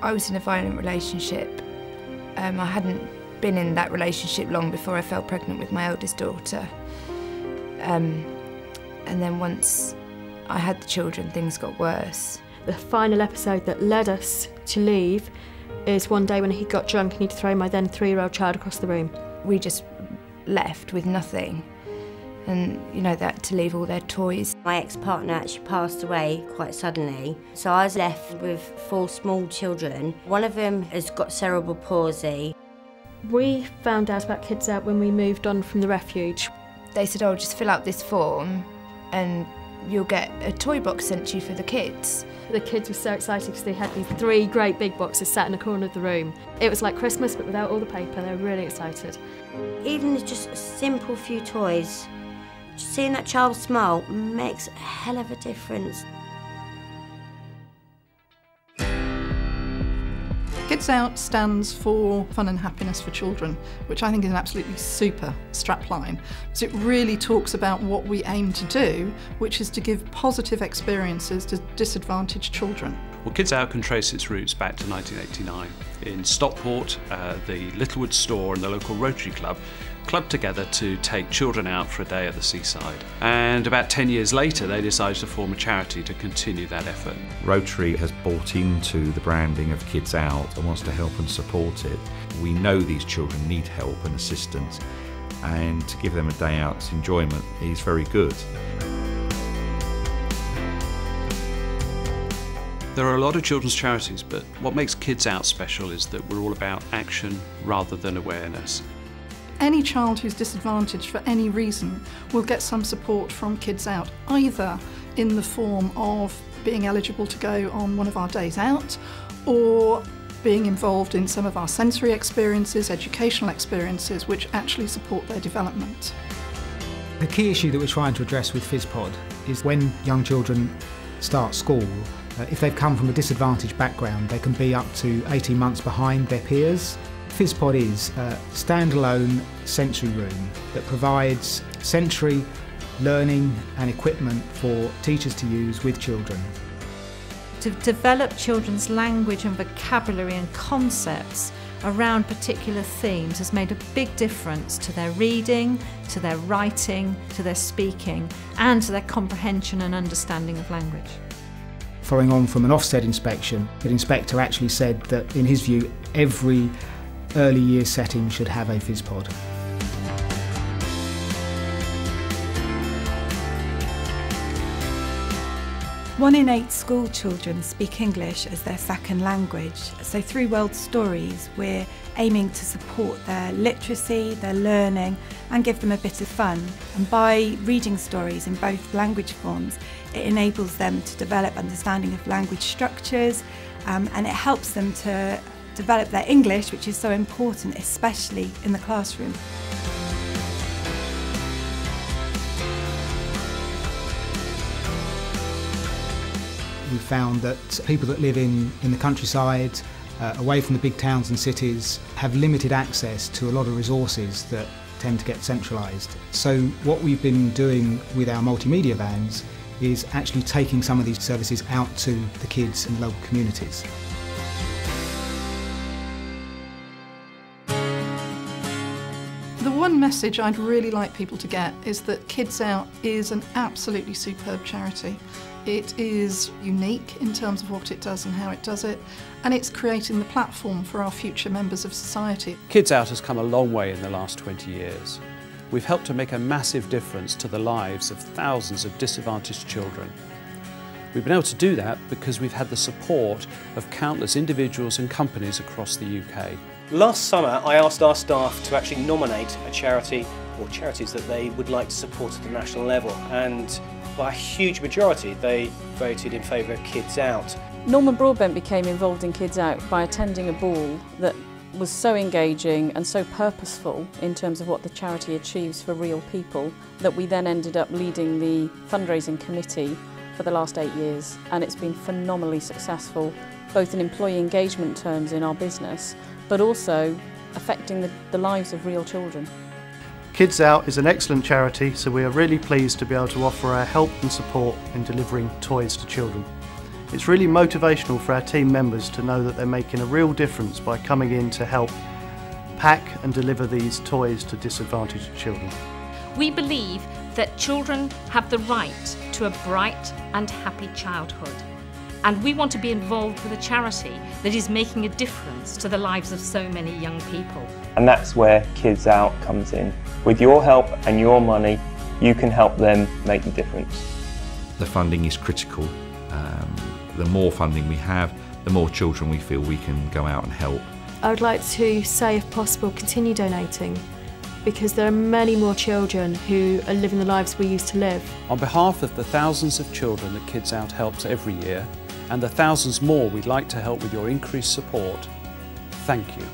I was in a violent relationship. I hadn't been in that relationship long before I fell pregnant with my eldest daughter. And then once I had the children, things got worse. The final episode that led us to leave is one day when he got drunk and he'd thrown my then 3-year-old child across the room. We just left with nothing, and you know, that to leave all their toys. My ex-partner actually passed away quite suddenly, so I was left with 4 small children. One of them has got cerebral palsy. We found out about KidsOut when we moved on from the refuge. They said, oh, just fill out this form and you'll get a toy box sent to you for the kids. The kids were so excited because they had these 3 great big boxes sat in a corner of the room. It was like Christmas but without all the paper. They were really excited. Even just a simple few toys, just seeing that child smile makes a hell of a difference. KidsOut stands for Fun and Happiness for Children, which I think is an absolutely super strapline. So it really talks about what we aim to do, which is to give positive experiences to disadvantaged children. Well, KidsOut can trace its roots back to 1989. In Stockport, the Littlewood store and the local Rotary Club clubbed together to take children out for a day at the seaside. And about 10 years later, they decided to form a charity to continue that effort. Rotary has bought into the branding of KidsOut and wants to help and support it. We know these children need help and assistance, and to give them a day out's enjoyment is very good. There are a lot of children's charities, but what makes KidsOut special is that we're all about action rather than awareness. Any child who's disadvantaged for any reason will get some support from KidsOut, either in the form of being eligible to go on one of our days out, or being involved in some of our sensory experiences, educational experiences, which actually support their development. The key issue that we're trying to address with FizzPod is when young children start school, if they've come from a disadvantaged background, they can be up to 18 months behind their peers. FizzPod is a standalone sensory room that provides sensory learning and equipment for teachers to use with children. To develop children's language and vocabulary and concepts around particular themes has made a big difference to their reading, to their writing, to their speaking, and to their comprehension and understanding of language. Following on from an Ofsted inspection, the inspector actually said that, in his view, every early years setting should have a FizzPod. One in 8 school children speak English as their second language, so through World Stories we're aiming to support their literacy, their learning, and give them a bit of fun. And by reading stories in both language forms, it enables them to develop understanding of language structures, and it helps them to develop their English, which is so important, especially in the classroom. We found that people that live in the countryside, away from the big towns and cities, have limited access to a lot of resources that tend to get centralised. So what we've been doing with our multimedia vans is actually taking some of these services out to the kids in the local communities. The one message I'd really like people to get is that KidsOut is an absolutely superb charity. It is unique in terms of what it does and how it does it, and it's creating the platform for our future members of society. KidsOut has come a long way in the last 20 years. We've helped to make a massive difference to the lives of thousands of disadvantaged children. We've been able to do that because we've had the support of countless individuals and companies across the UK. Last summer I asked our staff to actually nominate a charity or charities that they would like to support at the national level, and by a huge majority they voted in favour of KidsOut. Norman Broadbent became involved in KidsOut by attending a ball that was so engaging and so purposeful in terms of what the charity achieves for real people that we then ended up leading the fundraising committee for the last 8 years, and it's been phenomenally successful, both in employee engagement terms in our business, but also affecting the lives of real children. KidsOut is an excellent charity, so we are really pleased to be able to offer our help and support in delivering toys to children. It's really motivational for our team members to know that they're making a real difference by coming in to help pack and deliver these toys to disadvantaged children. We believe that children have the right to a bright and happy childhood, and we want to be involved with a charity that is making a difference to the lives of so many young people. And that's where Kids Out comes in. With your help and your money, you can help them make the difference. The funding is critical. The more funding we have, the more children we feel we can go out and help. I would like to say, if possible, continue donating, because there are many more children who are living the lives we used to live. On behalf of the thousands of children that Kids Out helps every year, and the thousands more we'd like to help with your increased support, thank you.